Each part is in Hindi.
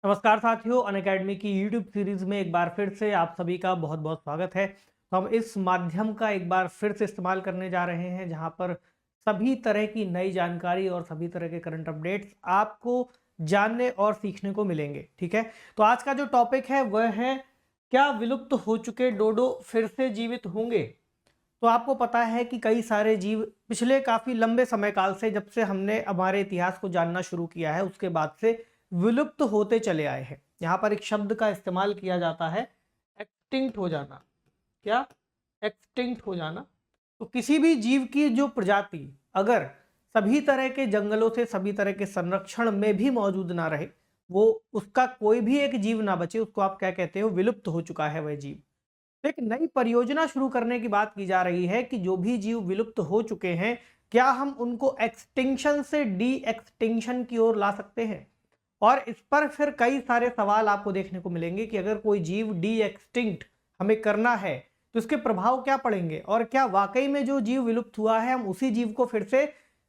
नमस्कार साथियों, अनअकैडमी की यूट्यूब सीरीज में एक बार फिर से आप सभी का बहुत बहुत स्वागत है। तो हम इस माध्यम का एक बार फिर से इस्तेमाल करने जा रहे हैं जहां पर सभी तरह की नई जानकारी और सभी तरह के करंट अपडेट्स आपको जानने और सीखने को मिलेंगे। ठीक है, तो आज का जो टॉपिक है वह है, क्या विलुप्त हो चुके डोडो फिर से जीवित होंगे। तो आपको पता है कि कई सारे जीव पिछले काफी लंबे समय काल से, जब से हमने हमारे इतिहास को जानना शुरू किया है उसके बाद से विलुप्त होते चले आए हैं। यहाँ पर एक शब्द का इस्तेमाल किया जाता है, एक्सटिंक्ट हो जाना। क्या? एक्सटिंक्ट हो जाना। तो किसी भी जीव की जो प्रजाति अगर सभी तरह के जंगलों से सभी तरह के संरक्षण में भी मौजूद ना रहे, वो उसका कोई भी एक जीव ना बचे, उसको आप क्या कहते हो? विलुप्त हो चुका है वह जीव। तो एक नई परियोजना शुरू करने की बात की जा रही है कि जो भी जीव विलुप्त हो चुके हैं, क्या हम उनको एक्सटिंक्शन से डी एक्सटिंक्शन की ओर ला सकते हैं। और इस पर फिर कई सारे सवाल आपको देखने को मिलेंगे कि अगर कोई जीव डी एक्सटिंक्ट हमें करना है तो इसके प्रभाव क्या पड़ेंगे, और क्या वाकई में जो जीव विलुप्त हुआ है हम उसी जीव को फिर से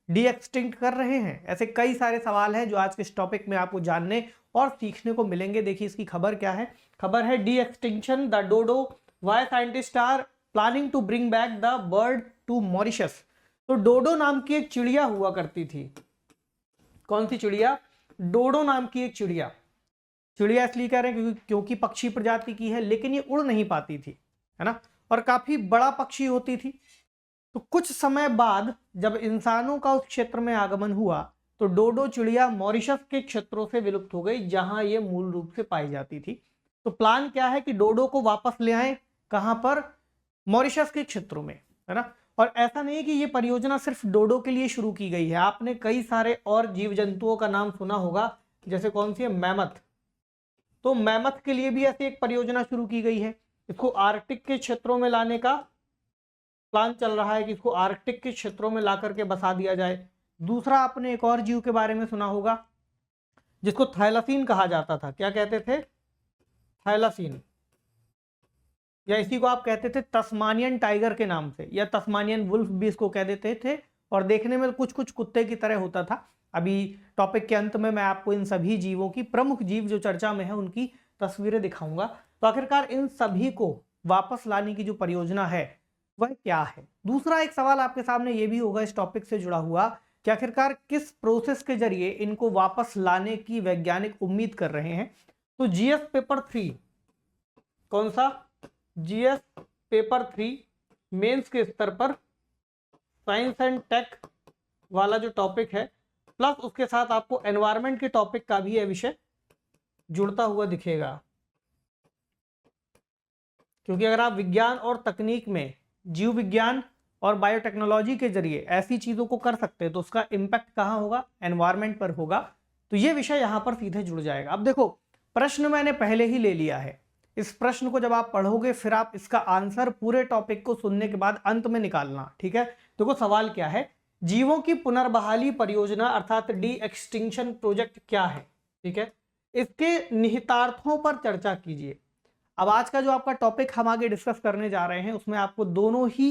डी एक्सटिंक्ट कर रहे हैं। ऐसे कई सारे सवाल हैं जो आज के इस टॉपिक में आपको जानने और सीखने को मिलेंगे। देखिए इसकी खबर क्या है। खबर है, de extinction the dodo, why scientist are planning to bring back the bird to Mauritius. तो डोडो नाम की एक चिड़िया हुआ करती थी। कौन सी चिड़िया? डोडो नाम की एक चिड़िया। चिड़िया इसलिए कह रहे हैं क्योंकि पक्षी प्रजाति की है, लेकिन ये उड़ नहीं पाती थी, है ना, और काफी बड़ा पक्षी होती थी। तो कुछ समय बाद जब इंसानों का उस क्षेत्र में आगमन हुआ तो डोडो चिड़िया मॉरिशस के क्षेत्रों से विलुप्त हो गई, जहां ये मूल रूप से पाई जाती थी। तो प्लान क्या है कि डोडो को वापस ले आए। कहां पर? मॉरिशस के क्षेत्रों में, है ना। और ऐसा नहीं है कि ये परियोजना सिर्फ डोडो के लिए शुरू की गई है। आपने कई सारे और जीव जंतुओं का नाम सुना होगा, जैसे कौन सी है? मैमथ। तो मैमथ के लिए भी ऐसी एक परियोजना शुरू की गई है। इसको आर्कटिक के क्षेत्रों में लाने का प्लान चल रहा है कि इसको आर्कटिक के क्षेत्रों में ला करके बसा दिया जाए। दूसरा, आपने एक और जीव के बारे में सुना होगा जिसको थैलासीन कहा जाता था। क्या कहते थे? थैलासीन, या इसी को आप कहते थे तस्मानियन टाइगर के नाम से, या तस्मानियन वुल्फ भी इसको कह देते थे। और देखने में कुछ कुछ कुत्ते की तरह होता था। अभी टॉपिक के अंत में मैं आपको इन सभी जीवों की, प्रमुख जीव जो चर्चा में है उनकी तस्वीरें दिखाऊंगा। तो आखिरकार इन सभी को वापस लाने की जो परियोजना है वह क्या है। दूसरा एक सवाल आपके सामने ये भी होगा इस टॉपिक से जुड़ा हुआ कि आखिरकार किस प्रोसेस के जरिए इनको वापस लाने की वैज्ञानिक उम्मीद कर रहे हैं। तो जीएस पेपर 3, कौन सा? जीएस पेपर 3 मेंस के स्तर पर साइंस एंड टेक वाला जो टॉपिक है, प्लस उसके साथ आपको एनवायरमेंट के टॉपिक का भी यह विषय जुड़ता हुआ दिखेगा। क्योंकि अगर आप विज्ञान और तकनीक में जीव विज्ञान और बायोटेक्नोलॉजी के जरिए ऐसी चीजों को कर सकते हैं तो उसका इंपैक्ट कहाँ होगा? एनवायरमेंट पर होगा। तो ये विषय यहां पर सीधे जुड़ जाएगा। अब देखो, प्रश्न मैंने पहले ही ले लिया है। इस प्रश्न को जब आप पढ़ोगे फिर आप इसका आंसर पूरे टॉपिक को सुनने के बाद अंत में निकालना। ठीक है, देखो सवाल क्या है। जीवों की पुनर्बहाली परियोजना अर्थात डी एक्सटिंक्शन प्रोजेक्ट क्या है? ठीक है, इसके निहितार्थों पर चर्चा कीजिए। अब आज का जो आपका टॉपिक हम आगे डिस्कस करने जा रहे हैं उसमें आपको दोनों ही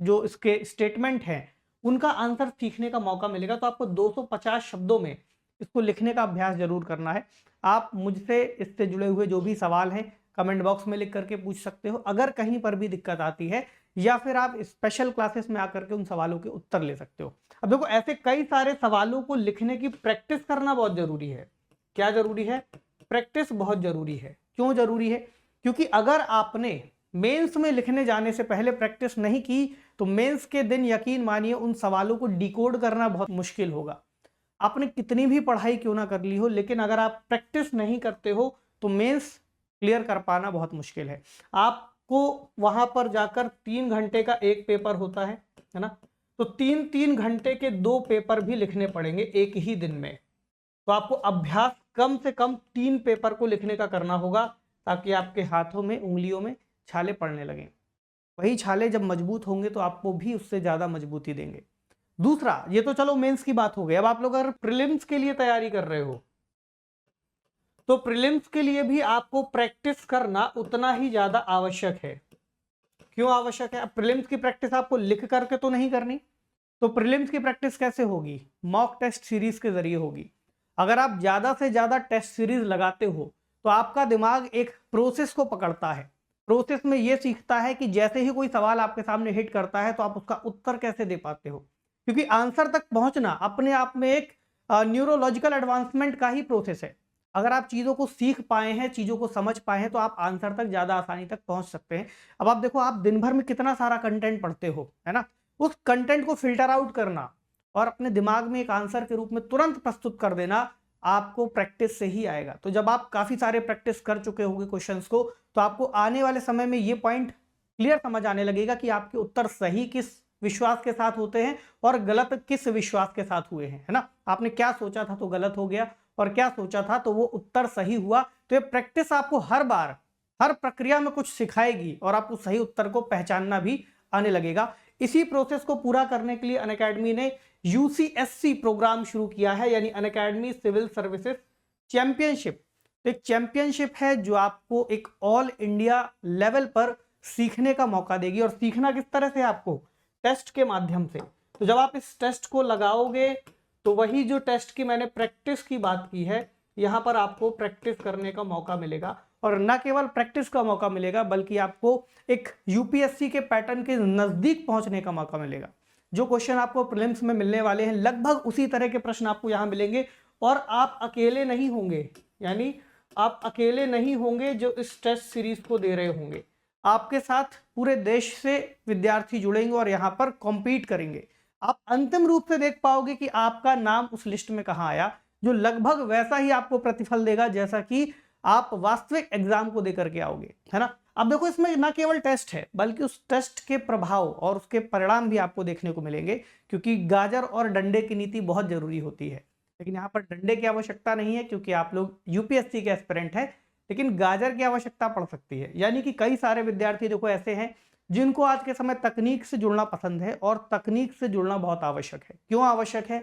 जो इसके स्टेटमेंट हैं उनका आंसर सीखने का मौका मिलेगा। तो आपको 250 शब्दों में इसको लिखने का अभ्यास जरूर करना है। आप मुझसे इससे जुड़े हुए जो भी सवाल हैं कमेंट बॉक्स में लिख करके पूछ सकते हो, अगर कहीं पर भी दिक्कत आती है, या फिर आप स्पेशल क्लासेस में आकर के उन सवालों के उत्तर ले सकते हो। अब देखो, ऐसे कई सारे सवालों को लिखने की प्रैक्टिस करना बहुत जरूरी है। क्या जरूरी है? प्रैक्टिस बहुत जरूरी है। क्यों जरूरी है? क्योंकि अगर आपने मेंस में लिखने जाने से पहले प्रैक्टिस नहीं की तो मेंस के दिन यकीन मानिए उन सवालों को डिकोड करना बहुत मुश्किल होगा। आपने कितनी भी पढ़ाई क्यों ना कर ली हो, लेकिन अगर आप प्रैक्टिस नहीं करते हो तो मेंस क्लियर कर पाना बहुत मुश्किल है। आपको वहां पर जाकर 3 घंटे का एक पेपर होता है ना, तो 3-3 घंटे के 2 पेपर भी लिखने पड़ेंगे एक ही दिन में। तो आपको अभ्यास कम से कम 3 पेपर को लिखने का करना होगा, ताकि आपके हाथों में, उंगलियों में छाले पड़ने लगें। वही छाले जब मजबूत होंगे तो आपको भी उससे ज्यादा मजबूती देंगे। दूसरा, ये तो चलो मेंस की बात हो गई। अब आप लोग अगर प्रीलिम्स के लिए तैयारी कर रहे हो तो प्रीलिम्स के लिए भी आपको प्रैक्टिस करना उतना ही ज्यादा आवश्यक है। क्यों आवश्यक है? अब प्रीलिम्स की प्रैक्टिस आपको लिख करके तो नहीं करनी, तो प्रीलिम्स की प्रैक्टिस कैसे होगी? मॉक टेस्ट सीरीज के जरिए होगी। अगर आप ज़्यादा से ज़्यादा टेस्ट सीरीज लगाते हो तो आपका दिमाग एक प्रोसेस को पकड़ता है। प्रोसेस में ये सीखता है कि जैसे ही कोई सवाल आपके सामने हिट करता है तो आप उसका उत्तर कैसे दे पाते हो, क्योंकि आंसर तक पहुंचना अपने आप में एक न्यूरोलॉजिकल एडवांसमेंट का ही प्रोसेस है। अगर आप चीज़ों को सीख पाए हैं, चीज़ों को समझ पाए हैं, तो आप आंसर तक ज़्यादा आसानी तक पहुंच सकते हैं। अब आप देखो, आप दिन भर में कितना सारा कंटेंट पढ़ते हो, है ना? उस कंटेंट को फिल्टर आउट करना और अपने दिमाग में एक आंसर के रूप में तुरंत प्रस्तुत कर देना आपको प्रैक्टिस से ही आएगा। तो जब आप काफ़ी सारे प्रैक्टिस कर चुके होंगे क्वेश्चंस को, तो आपको आने वाले समय में ये पॉइंट क्लियर समझ आने लगेगा कि आपके उत्तर सही किस विश्वास के साथ होते हैं और गलत किस विश्वास के साथ हुए हैं, है ना? आपने क्या सोचा था तो गलत हो गया, और क्या सोचा था तो वो उत्तर सही हुआ। तो ये प्रैक्टिस आपको हर बार, हर प्रक्रिया में कुछ सिखाएगी और आपको सही उत्तर को पहचानना भी आने लगेगा। इसी प्रोसेस को पूरा करने के लिए अनअकैडमी ने यूसीएससी प्रोग्राम शुरू किया है, यानी अनअकैडमी सिविल सर्विसेज चैंपियनशिप। एक चैंपियनशिप है जो आपको एक ऑल इंडिया लेवल पर सीखने का मौका देगी। और सीखना किस तरह से? आपको टेस्ट के माध्यम से। तो जब आप इस टेस्ट को लगाओगे तो वही जो टेस्ट की मैंने प्रैक्टिस की बात की है, यहाँ पर आपको प्रैक्टिस करने का मौका मिलेगा। और न केवल प्रैक्टिस का मौका मिलेगा बल्कि आपको एक यूपीएससी के पैटर्न के नजदीक पहुंचने का मौका मिलेगा। जो क्वेश्चन आपको प्रीलिम्स में मिलने वाले हैं, लगभग उसी तरह के प्रश्न आपको यहाँ मिलेंगे। और आप अकेले नहीं होंगे, यानी आप अकेले नहीं होंगे जो इस टेस्ट सीरीज को दे रहे होंगे। आपके साथ पूरे देश से विद्यार्थी जुड़ेंगे और यहाँ पर कॉम्पीट करेंगे। आप अंतिम रूप से देख पाओगे कि आपका नाम उस लिस्ट में कहाँ आया, जो लगभग वैसा ही आपको प्रतिफल देगा जैसा कि आप वास्तविक एग्जाम को देकर के आओगे, है ना? अब देखो, इसमें न केवल टेस्ट है बल्कि उस टेस्ट के प्रभाव और उसके परिणाम भी आपको देखने को मिलेंगे, क्योंकि गाजर और डंडे की नीति बहुत जरूरी होती है। लेकिन यहाँ पर डंडे की आवश्यकता नहीं है क्योंकि आप लोग यूपीएससी के एस्पिरेंट हैं, लेकिन गाजर की आवश्यकता पड़ सकती है। यानी कि कई सारे विद्यार्थी देखो ऐसे हैं जिनको आज के समय तकनीक से जुड़ना पसंद है, और तकनीक से जुड़ना बहुत आवश्यक है। क्यों आवश्यक है?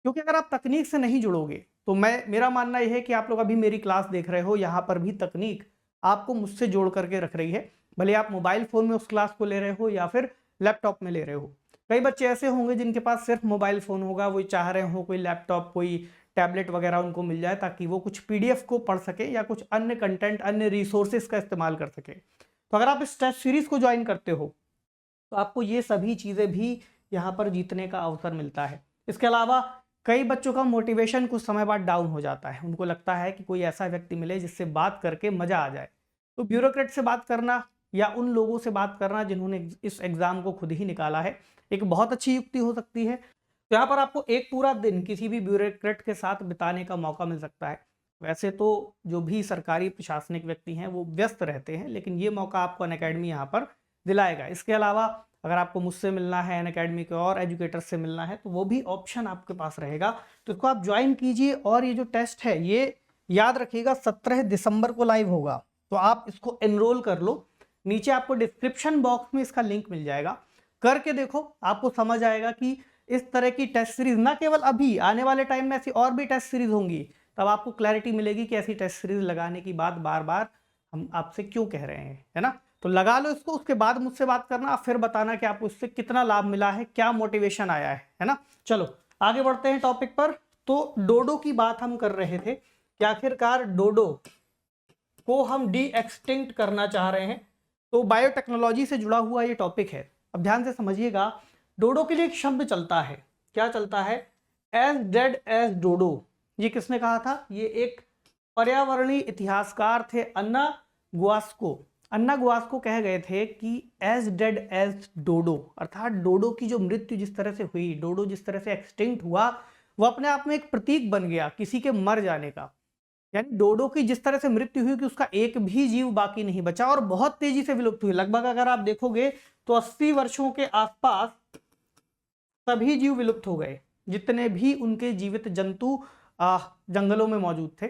क्योंकि अगर आप तकनीक से नहीं जुड़ोगे तो मेरा मानना यह है कि आप लोग अभी मेरी क्लास देख रहे हो, यहाँ पर भी तकनीक आपको मुझसे जोड़ करके रख रही है। भले आप मोबाइल फोन में उस क्लास को ले रहे हो या फिर लैपटॉप में ले रहे हो। कई बच्चे ऐसे होंगे जिनके पास सिर्फ मोबाइल फोन होगा, वो चाह रहे हो कोई लैपटॉप, कोई टैबलेट वगैरह उनको मिल जाए ताकि वो कुछ पीडीएफ को पढ़ सके या कुछ अन्य कंटेंट, अन्य रिसोर्सेज का इस्तेमाल कर सके। तो अगर आप इस टेस्ट सीरीज को ज्वाइन करते हो तो आपको ये सभी चीज़ें भी यहाँ पर जीतने का अवसर मिलता है। इसके अलावा कई बच्चों का मोटिवेशन कुछ समय बाद डाउन हो जाता है। उनको लगता है कि कोई ऐसा व्यक्ति मिले जिससे बात करके मज़ा आ जाए। तो ब्यूरोक्रेट से बात करना या उन लोगों से बात करना जिन्होंने इस एग्ज़ाम को खुद ही निकाला है, एक बहुत अच्छी युक्ति हो सकती है। तो यहाँ पर आपको एक पूरा दिन किसी भी ब्यूरोक्रेट के साथ बिताने का मौका मिल सकता है। वैसे तो जो भी सरकारी प्रशासनिक व्यक्ति हैं वो व्यस्त रहते हैं, लेकिन ये मौका आपको अनअकैडमी यहाँ पर दिलाएगा। इसके अलावा अगर आपको मुझसे मिलना है, अनअकैडमी के और एजुकेटर्स से मिलना है, तो वो भी ऑप्शन आपके पास रहेगा। तो इसको आप ज्वाइन कीजिए। और ये जो टेस्ट है ये याद रखिएगा 17 दिसंबर को लाइव होगा, तो आप इसको एनरोल कर लो। नीचे आपको डिस्क्रिप्शन बॉक्स में इसका लिंक मिल जाएगा, करके देखो, आपको समझ आएगा कि इस तरह की टेस्ट सीरीज न केवल अभी आने वाले टाइम में ऐसी और भी टेस्ट सीरीज होंगी, तब आपको क्लैरिटी मिलेगी कि ऐसी टेस्ट सीरीज लगाने की बात बार बार हम आपसे क्यों कह रहे हैं, है ना? तो लगा लो इसको, उसके बाद मुझसे बात करना, फिर बताना कि आपको इससे कितना लाभ मिला है, क्या मोटिवेशन आया है ना? चलो आगे बढ़ते हैं टॉपिक पर। तो डोडो की बात हम कर रहे थे कि आखिरकार डोडो को हम डी एक्सटिंक्ट करना चाह रहे हैं। तो बायोटेक्नोलॉजी से जुड़ा हुआ ये टॉपिक है। अब ध्यान से समझिएगा, डोडो के लिए एक शब्द चलता है। क्या चलता है? As dead as dodo. ये किसने कहा था? ये एक पर्यावरणीय इतिहासकार थे, अन्ना गुआस्को। अन्ना गुआस्को कह गए थे कि एज डेड एज डोडो, अर्थात डोडो की जो मृत्यु जिस तरह से हुई, डोडो जिस तरह से एक्सटिंक्ट हुआ, वो अपने आप में एक प्रतीक बन गया किसी के मर जाने का। यानी डोडो की जिस तरह से मृत्यु हुई कि उसका एक भी जीव बाकी नहीं बचा और बहुत तेजी से विलुप्त हुई। लगभग अगर आप देखोगे तो 80 वर्षों के आसपास सभी जीव विलुप्त हो गए, जितने भी उनके जीवित जंतु जंगलों में मौजूद थे।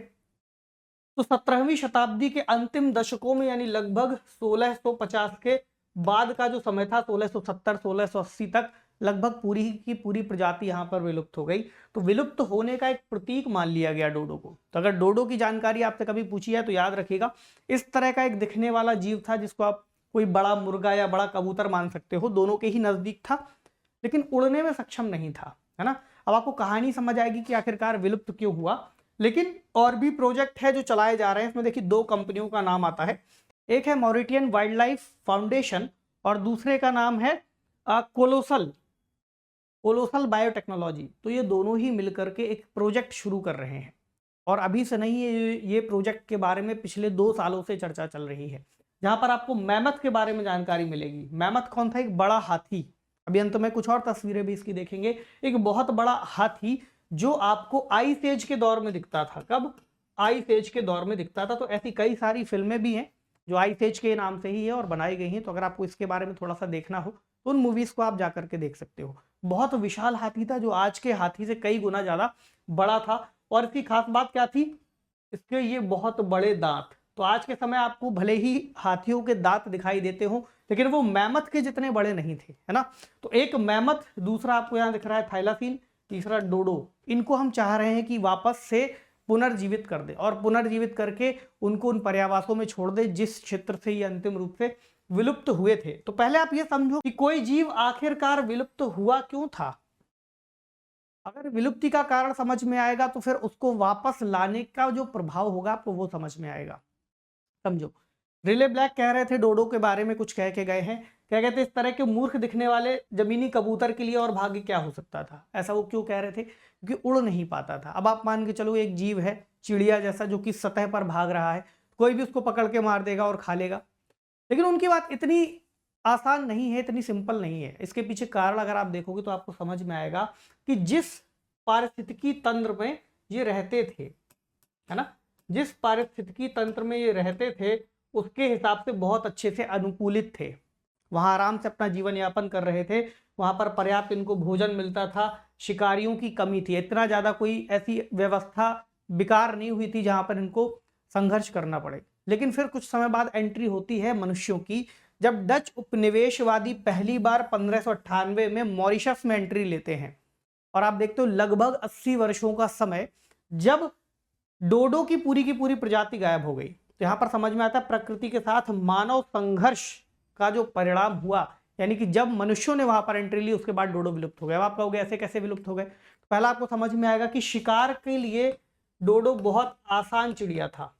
तो 17वीं शताब्दी के अंतिम दशकों में, यानी लगभग 1650 के बाद का जो समय था, 1670-1680 तक, लगभग पूरी की पूरी प्रजाति यहाँ पर विलुप्त हो गई। तो विलुप्त होने का एक प्रतीक मान लिया गया डोडो को। तो अगर डोडो की जानकारी आपसे कभी पूछी है तो याद रखिएगा, इस तरह का एक दिखने वाला जीव था जिसको आप कोई बड़ा मुर्गा या बड़ा कबूतर मान सकते हो, दोनों के ही नजदीक था, लेकिन उड़ने में सक्षम नहीं था, है ना? अब आपको कहानी समझ आएगी कि आखिरकार विलुप्त क्यों हुआ। लेकिन और भी प्रोजेक्ट है जो चलाए जा रहे हैं। इसमें देखिए 2 कंपनियों का नाम आता है, एक है मॉरिटियन वाइल्ड लाइफ फाउंडेशन और दूसरे का नाम है कोलोसल कोलोसल बायोटेक्नोलॉजी। तो ये दोनों ही मिलकर के एक प्रोजेक्ट शुरू कर रहे हैं और अभी से नहीं, ये प्रोजेक्ट के बारे में पिछले 2 सालों से चर्चा चल रही है, जहां पर आपको मैमथ के बारे में जानकारी मिलेगी। मैमथ कौन था? एक बड़ा हाथी। अभी अंत में कुछ और तस्वीरें भी इसकी देखेंगे। एक बहुत बड़ा हाथी जो आपको आइस एज के दौर में दिखता था। कब? आइस एज के दौर में दिखता था। तो ऐसी कई सारी फिल्में भी हैं जो आइस एज के नाम से ही है और बनाई गई हैं। तो अगर आपको इसके बारे में थोड़ा सा देखना हो तो उन मूवीज को आप जाकर के देख सकते हो। बहुत विशाल हाथी था जो आज के हाथी से कई गुना ज्यादा बड़ा था। और इसकी खास बात क्या थी? इसके ये बहुत बड़े दांत। तो आज के समय आपको भले ही हाथियों के दांत दिखाई देते हो, लेकिन वो मैमथ के जितने बड़े नहीं थे, है ना। तो एक मैमथ, दूसरा आपको यहाँ दिख रहा है थाइलासीन, तीसरा डोडो। इनको हम चाह रहे हैं कि वापस से पुनर्जीवित कर दे और पुनर्जीवित करके उनको उन पर्यावासों में छोड़ दे जिस क्षेत्र से ये अंतिम रूप से विलुप्त हुए थे। तो पहले आप ये समझो कि कोई जीव आखिरकार विलुप्त हुआ क्यों था। अगर विलुप्ति का कारण समझ में आएगा तो फिर उसको वापस लाने का जो प्रभाव होगा आपको वो समझ में आएगा। समझो, रिले ब्लैक कह रहे थे डोडो के बारे में, कुछ कह के गए हैं। क्या कहते हैं? इस तरह के मूर्ख दिखने वाले जमीनी कबूतर के लिए और भाग्य क्या हो सकता था। ऐसा वो क्यों कह रहे थे? क्योंकि उड़ नहीं पाता था। अब आप मान के चलो एक जीव है चिड़िया जैसा जो कि सतह पर भाग रहा है, कोई भी उसको पकड़ के मार देगा और खा लेगा। लेकिन उनकी बात इतनी आसान नहीं है, इतनी सिंपल नहीं है। इसके पीछे कारण अगर आप देखोगे तो आपको समझ में आएगा कि जिस पारिस्थितिकी तंत्र में ये रहते थे, है ना, जिस पारिस्थितिकी तंत्र में ये रहते थे उसके हिसाब से बहुत अच्छे से अनुकूलित थे। वहां आराम से अपना जीवन यापन कर रहे थे। वहां पर पर्याप्त इनको भोजन मिलता था, शिकारियों की कमी थी, इतना ज्यादा कोई ऐसी व्यवस्था बेकार नहीं हुई थी जहां पर इनको संघर्ष करना पड़े। लेकिन फिर कुछ समय बाद एंट्री होती है मनुष्यों की, जब डच उपनिवेशवादी पहली बार 1598 में मॉरिशस में एंट्री लेते हैं। और आप देखते हो लगभग 80 वर्षों का समय जब डोडो की पूरी प्रजाति गायब हो गई। तो यहां पर समझ में आता है प्रकृति के साथ मानव संघर्ष का जो परिणाम हुआ, यानी कि जब मनुष्यों ने वहां पर एंट्री ली उसके बाद डोडो विलुप्त हो गए। अब आप कहोगे ऐसे कैसे विलुप्त हो गए? तो पहला आपको समझ में आएगा कि शिकार के लिए डोडो बहुत आसान चिड़िया था,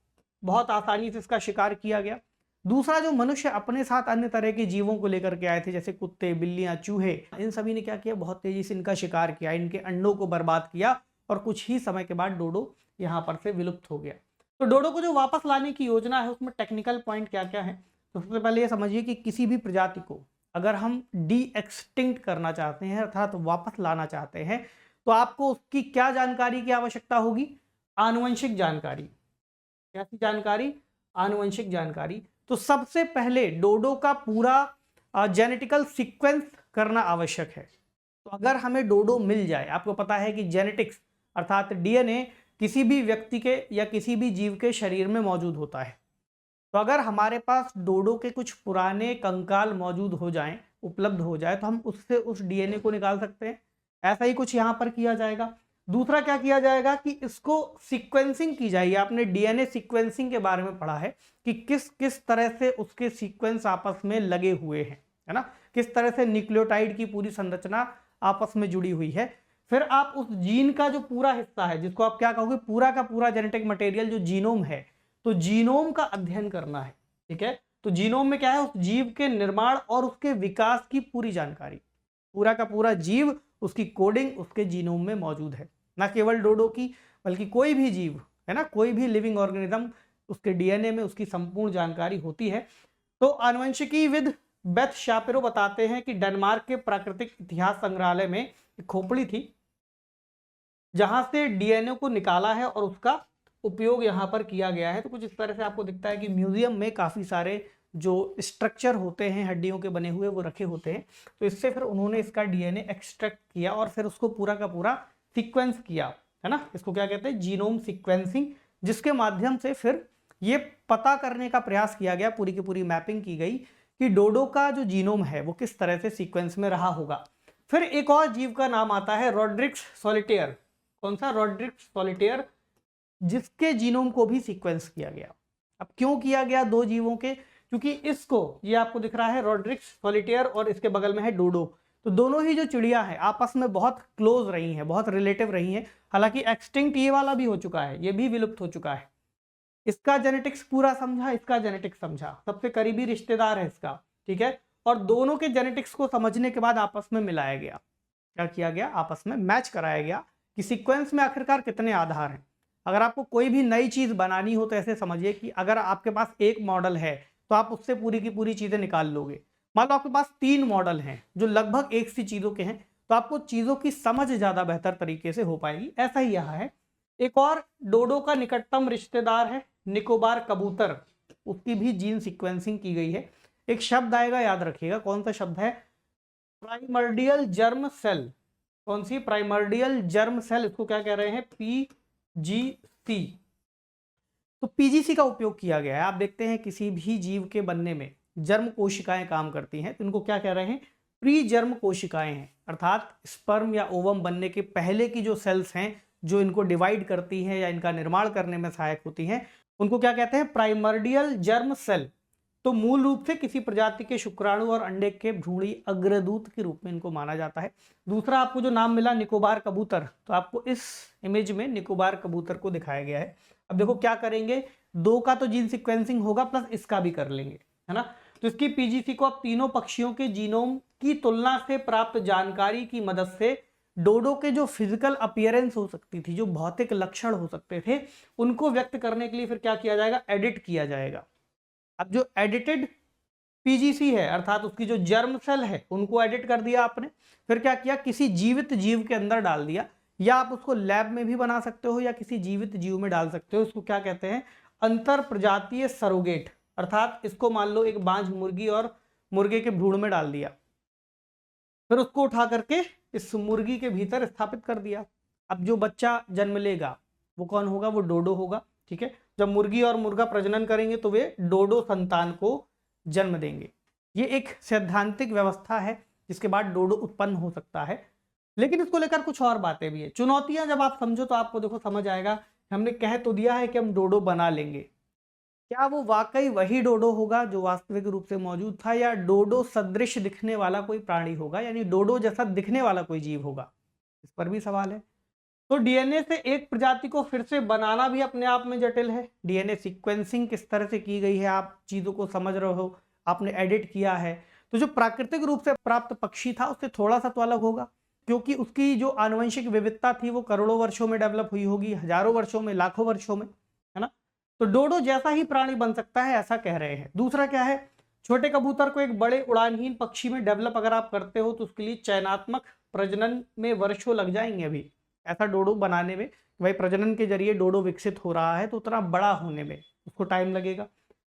बहुत आसानी से इसका शिकार किया गया। दूसरा, जो मनुष्य अपने साथ अन्य तरह के जीवों को लेकर के आए थे जैसे कुत्ते, बिल्लियां, चूहे, इन सभी ने क्या किया? बहुत तेजी से इनका शिकार किया, इनके अंडों को बर्बाद किया और कुछ ही समय के बाद डोडो यहाँ पर से विलुप्त हो गया। तो डोडो को जो वापस लाने की योजना है उसमें टेक्निकल पॉइंट क्या क्या है? तो सबसे पहले ये समझिए कि किसी भी प्रजाति को अगर हम डी एक्सटिंक्ट करना चाहते हैं अर्थात तो वापस लाना चाहते हैं तो आपको उसकी क्या जानकारी की आवश्यकता होगी? आनुवंशिक जानकारी। कैसी जानकारी? आनुवंशिक जानकारी। तो सबसे पहले डोडो का पूरा जेनेटिकल सीक्वेंस करना आवश्यक है। तो अगर हमें डोडो मिल जाए, आपको पता है कि जेनेटिक्स अर्थात डीएनए किसी भी व्यक्ति के या किसी भी जीव के शरीर में मौजूद होता है। तो अगर हमारे पास डोडो के कुछ पुराने कंकाल मौजूद हो जाएं, उपलब्ध हो जाए, तो हम उससे उस डीएनए को निकाल सकते हैं। ऐसा ही कुछ यहाँ पर किया जाएगा। दूसरा क्या किया जाएगा कि इसको सीक्वेंसिंग की जाएगी। आपने डीएनए सीक्वेंसिंग के बारे में पढ़ा है कि किस किस तरह से उसके सीक्वेंस आपस में लगे हुए हैं, है ना, किस तरह से न्यूक्लियोटाइड की पूरी संरचना आपस में जुड़ी हुई है। फिर आप उस जीन का जो पूरा हिस्सा है, जिसको आप क्या कहोगे, पूरा का पूरा जेनेटिक मटेरियल जो जीनोम है, तो जीनोम का अध्ययन करना है। ठीक है, तो जीनोम में क्या है? उस जीव के निर्माण और उसके विकास की पूरी जानकारी। पूरा का पूरा जीव, उसकी कोडिंग उसके जीनोम में मौजूद है। ना केवल डोडो की बल्कि कोई भी जीव, है ना, कोई भी लिविंग ऑर्गेनिज्म, उसके डीएनए में उसकी संपूर्ण जानकारी होती है। तो आनुवंशिकीविद बेथ शापिरो बताते हैं कि डेनमार्क के प्राकृतिक इतिहास संग्रहालय में एक खोपड़ी थी जहां से डीएनए को निकाला है और उसका उपयोग यहाँ पर किया गया है। तो कुछ इस तरह से आपको दिखता है कि म्यूजियम में काफी सारे जो स्ट्रक्चर होते हैं हड्डियों के बने हुए वो रखे होते हैं। तो इससे फिर उन्होंने इसका डीएनए एक्सट्रैक्ट किया और फिर उसको पूरा का पूरा सीक्वेंस किया, है ना। इसको क्या कहते हैं? जीनोम सीक्वेंसिंग, जिसके माध्यम से फिर ये पता करने का प्रयास किया गया, पूरी की पूरी मैपिंग की गई कि डोडो का जो जीनोम है वो किस तरह से सीक्वेंस में रहा होगा। फिर एक और जीव का नाम आता है रोड्रिक्स सॉलिटेयर। कौन सा? रोड्रिक्स सॉलिटेयर, जिसके जीनोम को भी सीक्वेंस किया गया। अब क्यों किया गया दो जीवों के? क्योंकि इसको, ये आपको दिख रहा है रोड्रिक्स सॉलिटेयर और इसके बगल में है डोडो, तो दोनों ही जो चिड़िया हैं आपस में बहुत क्लोज रही हैं, बहुत रिलेटिव रही हैं। हालांकि एक्सटिंक्ट ये वाला भी हो चुका है, ये भी विलुप्त हो चुका है। इसका जेनेटिक्स पूरा समझा, इसका जेनेटिक्स समझा, सबसे करीबी रिश्तेदार है इसका, ठीक है। और दोनों के जेनेटिक्स को समझने के बाद आपस में मिलाया गया, क्या किया गया, आपस में मैच कराया गया कि सीक्वेंस में आखिरकार कितने आधार हैं। अगर आपको कोई भी नई चीज बनानी हो तो ऐसे समझिए कि अगर आपके पास एक मॉडल है तो आप उससे पूरी की पूरी चीजें निकाल लोगे। मान लो आपके पास 3 मॉडल हैं जो लगभग एक सी चीजों के हैं, तो आपको चीजों की समझ ज्यादा बेहतर तरीके से हो पाएगी। ऐसा ही यहाँ है। एक और डोडो का निकटतम रिश्तेदार है निकोबार कबूतर, उसकी भी जीन सीक्वेंसिंग की गई है। एक शब्द आएगा, याद रखिएगा कौन सा शब्द है, प्राइमर्डियल जर्म सेल। कौन सी, प्राइमर्डियल जर्म सेल, इसको क्या कह रहे हैं, पीजीसी। तो पीजीसी का उपयोग किया गया है। आप देखते हैं किसी भी जीव के बनने में जर्म कोशिकाएं काम करती हैं, तो इनको क्या कह रहे हैं, प्री जर्म कोशिकाएं हैं। अर्थात स्पर्म या ओवम बनने के पहले की जो सेल्स हैं जो इनको डिवाइड करती हैं या इनका निर्माण करने में सहायक होती हैं, उनको क्या कहते हैं, प्राइमर्डियल जर्म सेल। तो मूल रूप से किसी प्रजाति के शुक्राणु और अंडे के भ्रूणी अग्रदूत के रूप में इनको माना जाता है। दूसरा आपको जो नाम मिला निकोबार कबूतर, तो आपको इस इमेज में निकोबार कबूतर को दिखाया गया है। अब देखो क्या करेंगे, 2 का तो जीन सीक्वेंसिंग होगा प्लस इसका भी कर लेंगे, है ना। तो इसकी पीजीसी को आप तीनों पक्षियों के जीनोम की तुलना से प्राप्त जानकारी की मदद से डोडो के जो फिजिकल अपीयरेंस हो सकती थी, जो भौतिक लक्षण हो सकते थे, उनको व्यक्त करने के लिए फिर क्या किया जाएगा, एडिट किया जाएगा। अब जो एडिटेड पीजीसी है अर्थात उसकी जो जर्म सेल है उनको एडिट कर दिया आपने, फिर क्या किया, किसी जीवित जीव के अंदर डाल दिया, या आप उसको लैब में भी बना सकते हो या किसी जीवित जीव में डाल सकते हो। इसको क्या कहते हैं, अंतर प्रजातीय सरोगेट। अर्थात इसको मान लो एक बांझ मुर्गी और मुर्गे के भ्रूण में डाल दिया, फिर उसको उठा करके इस मुर्गी के भीतर स्थापित कर दिया। अब जो बच्चा जन्म लेगा वो कौन होगा, वो डोडो होगा, ठीक है। जब मुर्गी और मुर्गा प्रजनन करेंगे तो वे डोडो संतान को जन्म देंगे। ये एक सैद्धांतिक व्यवस्था है जिसके बाद डोडो उत्पन्न हो सकता है। लेकिन इसको लेकर कुछ और बातें भी है, चुनौतियां जब आप समझो तो आपको देखो समझ आएगा। हमने कह तो दिया है कि हम डोडो बना लेंगे, क्या वो वाकई वही डोडो होगा जो वास्तविक रूप से मौजूद था, या डोडो सदृश दिखने वाला कोई प्राणी होगा, यानी डोडो जैसा दिखने वाला कोई जीव होगा, इस पर भी सवाल है। तो डीएनए से एक प्रजाति को फिर से बनाना भी अपने आप में जटिल है। डीएनए सीक्वेंसिंग किस तरह से की गई है, आप चीजों को समझ रहे हो, आपने एडिट किया है। तो जो प्राकृतिक रूप से प्राप्त पक्षी था उससे थोड़ा सा तो अलग होगा, क्योंकि उसकी जो आनुवंशिक विविधता थी वो करोड़ों वर्षों में डेवलप हुई होगी, हजारों वर्षों में, लाखों वर्षों में, है ना। तो डोडो जैसा ही प्राणी बन सकता है ऐसा कह रहे हैं। दूसरा क्या है, छोटे कबूतर को एक बड़े उड़ानहीन पक्षी में डेवलप अगर आप करते हो तो उसके लिए चयनात्मक प्रजनन में वर्षों लग जाएंगे। अभी ऐसा डोडो बनाने में, भाई प्रजनन के जरिए डोडो विकसित हो रहा है तो उतना बड़ा होने में उसको टाइम लगेगा।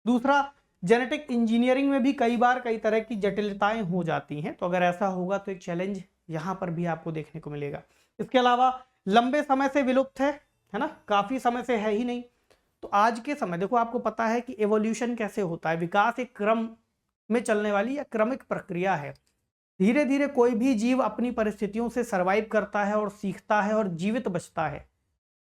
दूसरा, जेनेटिक इंजीनियरिंग में भी कई बार कई तरह की जटिलताएं हो जाती हैं, तो अगर ऐसा होगा तो एक चैलेंज यहाँ पर भी आपको देखने को मिलेगा। इसके अलावा लंबे समय से विलुप्त है ना, काफी समय से है ही नहीं। तो आज के समय देखो, आपको पता है कि एवोल्यूशन कैसे होता है, विकास एक क्रम में चलने वाली या क्रमिक प्रक्रिया है। धीरे धीरे कोई भी जीव अपनी परिस्थितियों से सरवाइव करता है और सीखता है और जीवित बचता है।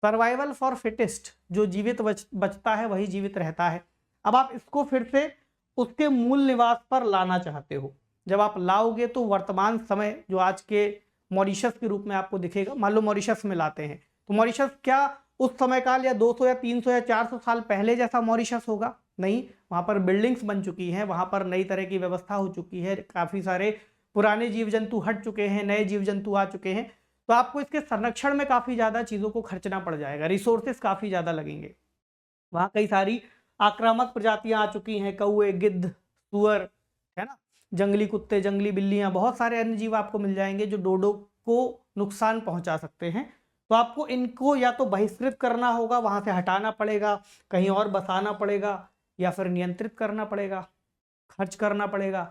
सर्वाइवल फॉर फिटेस्ट, जो जीवित बचता है वही जीवित रहता है। अब आप इसको फिर से उसके मूल निवास पर लाना चाहते हो, जब आप लाओगे तो वर्तमान समय जो आज के मॉरिशस के रूप में आपको दिखेगा, मान लो मॉरिशस में लाते हैं तो मॉरिशस क्या उस समय काल या 200 या 300 या 400 साल पहले जैसा मॉरिशस होगा? नहीं, वहां पर बिल्डिंग्स बन चुकी हैं, वहां पर नई तरह की व्यवस्था हो चुकी है, काफी सारे पुराने जीव जंतु हट चुके हैं, नए जीव जंतु आ चुके हैं। तो आपको इसके संरक्षण में काफी ज्यादा चीजों को खर्चना पड़ जाएगा, रिसोर्सेस काफी ज्यादा लगेंगे। वहां कई सारी आक्रामक प्रजातियां आ चुकी हैं, कौए, गिद्ध, सुअर, है ना, जंगली कुत्ते, जंगली बिल्लियां, बहुत सारे अन्य जीव आपको मिल जाएंगे जो डोडो को नुकसान पहुंचा सकते हैं। तो आपको इनको या तो बहिष्कृत करना होगा, वहां से हटाना पड़ेगा, कहीं और बसाना पड़ेगा, या फिर नियंत्रित करना पड़ेगा, खर्च करना पड़ेगा।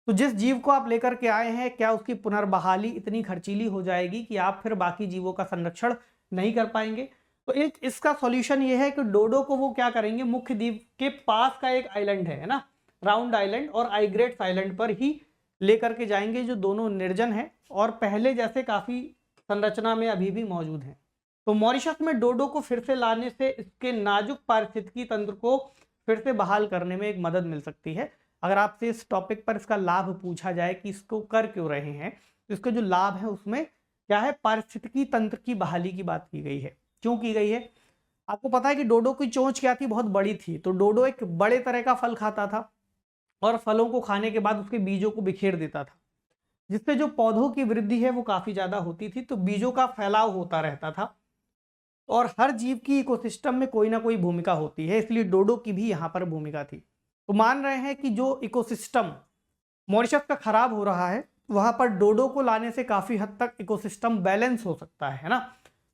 तो जिस जीव को आप लेकर के आए हैं, क्या उसकी पुनर्बहाली इतनी खर्चीली हो जाएगी कि आप फिर बाकी जीवों का संरक्षण नहीं कर पाएंगे? तो एक इसका सॉल्यूशन ये है कि डोडो को वो क्या करेंगे, मुख्य द्वीप के पास का एक आइलैंड है ना, राउंड आइलैंड और आइग्रेट्स आइलैंड पर ही लेकर के जाएंगे, जो दोनों निर्जन है और पहले जैसे काफी संरचना में अभी भी मौजूद है। तो मॉरिशस में डोडो को फिर से लाने से इसके नाजुक पारिस्थितिकी तंत्र को फिर से बहाल करने में एक मदद मिल सकती है। अगर आपसे इस टॉपिक पर इसका लाभ पूछा जाए कि इसको कर क्यों रहे हैं, तो इसके जो लाभ है उसमें क्या है, पारिस्थितिकी तंत्र की बहाली की बात की गई है। क्यों की गई है? आपको पता है कि डोडो की चोंच क्या थी, बहुत बड़ी थी। तो डोडो एक बड़े तरह का फल खाता था और फलों को खाने के बाद उसके बीजों को बिखेर देता था, जिससे जो पौधों की वृद्धि है वो काफी ज्यादा होती थी। तो बीजों का फैलाव होता रहता था और हर जीव की इकोसिस्टम में कोई ना कोई भूमिका होती है, इसलिए डोडो की भी यहाँ पर भूमिका थी। तो मान रहे हैं कि जो इकोसिस्टम मॉरिशस का खराब हो रहा है, वहां पर डोडो को लाने से काफी हद तक इकोसिस्टम बैलेंस हो सकता है ना।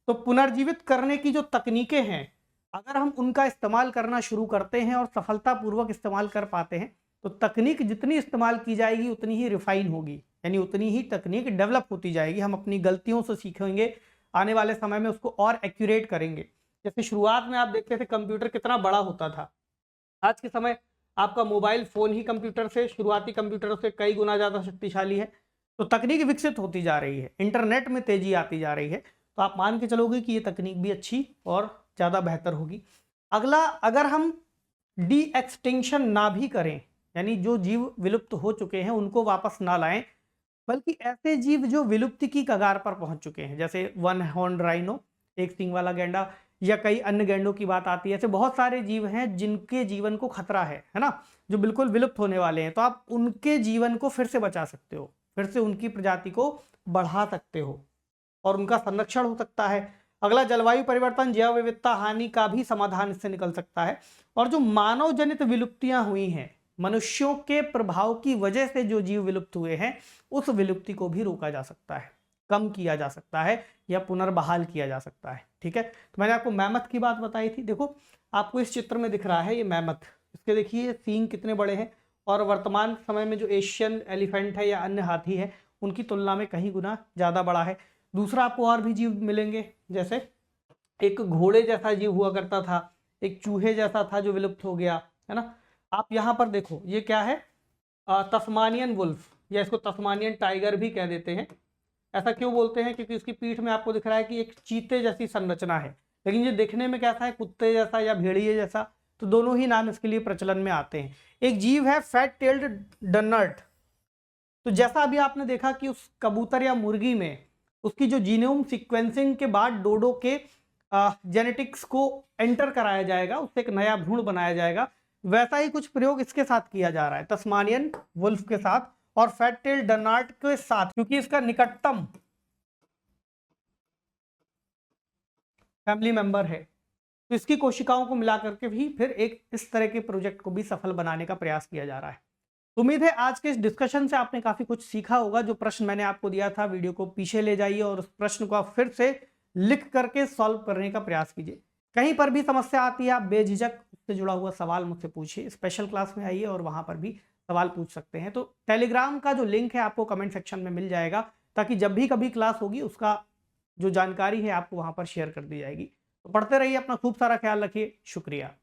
तो पुनर्जीवित करने की जो तकनीकें हैं, अगर हम उनका इस्तेमाल करना शुरू करते हैं और सफलतापूर्वक इस्तेमाल कर पाते हैं, तो तकनीक जितनी इस्तेमाल की जाएगी उतनी ही रिफाइन होगी, यानी उतनी ही तकनीक डेवलप होती जाएगी। हम अपनी गलतियों से सीखेंगे, आने वाले समय में उसको और एक्यूरेट करेंगे। जैसे शुरुआत में आप देखते थे कंप्यूटर कितना बड़ा होता था, आज के समय आपका मोबाइल फोन ही कंप्यूटर से, शुरुआती कंप्यूटर से कई गुना ज़्यादा शक्तिशाली है। तो तकनीक विकसित होती जा रही है, इंटरनेट में तेजी आती जा रही है, तो आप मान के चलोगे कि ये तकनीक भी अच्छी और ज़्यादा बेहतर होगी। अगला, अगर हम डी एक्सटिंक्शन ना भी करें, यानी जो जीव विलुप्त हो चुके हैं उनको वापस ना लाएं, बल्कि ऐसे जीव जो विलुप्ति की कगार पर पहुंच चुके हैं, जैसे वन हॉर्न राइनो, एक सींग वाला गैंडा, या कई अन्य गैंडों की बात आती है, ऐसे बहुत सारे जीव हैं जिनके जीवन को खतरा है ना, जो बिल्कुल विलुप्त होने वाले हैं। तो आप उनके जीवन को फिर से बचा सकते हो, फिर से उनकी प्रजाति को बढ़ा सकते हो और उनका संरक्षण हो सकता है। अगला, जलवायु परिवर्तन, जैव विविधता हानि का भी समाधान इससे निकल सकता है। और जो मानव जनित विलुप्तियां हुई हैं, मनुष्यों के प्रभाव की वजह से जो जीव विलुप्त हुए हैं, उस विलुप्ति को भी रोका जा सकता है, कम किया जा सकता है या पुनर्बहाल किया जा सकता है। ठीक है, तो मैंने आपको मैमथ की बात बताई थी। देखो आपको इस चित्र में दिख रहा है ये मैमथ, इसके देखिए सींग कितने बड़े हैं, और वर्तमान समय में जो एशियन एलिफेंट है या अन्य हाथी है उनकी तुलना में कहीं गुना ज़्यादा बड़ा है। दूसरा, आपको और भी जीव मिलेंगे, जैसे एक घोड़े जैसा जीव हुआ करता था, एक चूहे जैसा था जो विलुप्त हो गया, है ना। आप यहाँ पर देखो, ये क्या है, तस्मानियन वुल्फ, या इसको तस्मानियन टाइगर भी कह देते हैं। ऐसा क्यों बोलते हैं? क्योंकि इसकी पीठ में आपको दिख रहा है कि एक चीते जैसी संरचना है, लेकिन ये देखने में कैसा है, कुत्ते जैसा या भेड़िए जैसा। तो दोनों ही नाम इसके लिए प्रचलन में आते हैं। एक जीव है फैट टेल्ड डनर्ट। तो जैसा अभी आपने देखा कि उस कबूतर या मुर्गी में उसकी जो जीनोम सीक्वेंसिंग के बाद डोडो के जेनेटिक्स को एंटर कराया जाएगा, उससे एक नया भ्रूण बनाया जाएगा, वैसा ही कुछ प्रयोग इसके साथ किया जा रहा है, तस्मानियन वुल्फ के साथ और फैट टेल्ड डनर्ट के साथ, क्योंकि इसका निकटतम फैमिली मेंबर है। तो इसकी कोशिकाओं को मिला करके भी फिर एक इस तरह के प्रोजेक्ट को भी सफल बनाने का प्रयास किया जा रहा है। उम्मीद है आज के इस डिस्कशन से आपने काफी कुछ सीखा होगा। जो प्रश्न मैंने आपको दिया था, वीडियो को पीछे ले जाइए और उस प्रश्न को आप फिर से लिख करके सॉल्व करने का प्रयास कीजिए। कहीं पर भी समस्या आती है, आप बेझिझक उससे जुड़ा हुआ सवाल मुझसे पूछिए। स्पेशल क्लास में आइए और वहां पर भी सवाल पूछ सकते हैं। तो टेलीग्राम का जो लिंक है आपको कमेंट सेक्शन में मिल जाएगा, ताकि जब भी कभी क्लास होगी उसका जो जानकारी है आपको वहां पर शेयर कर दी जाएगी। तो पढ़ते रहिए, अपना खूब सारा ख्याल रखिए। शुक्रिया।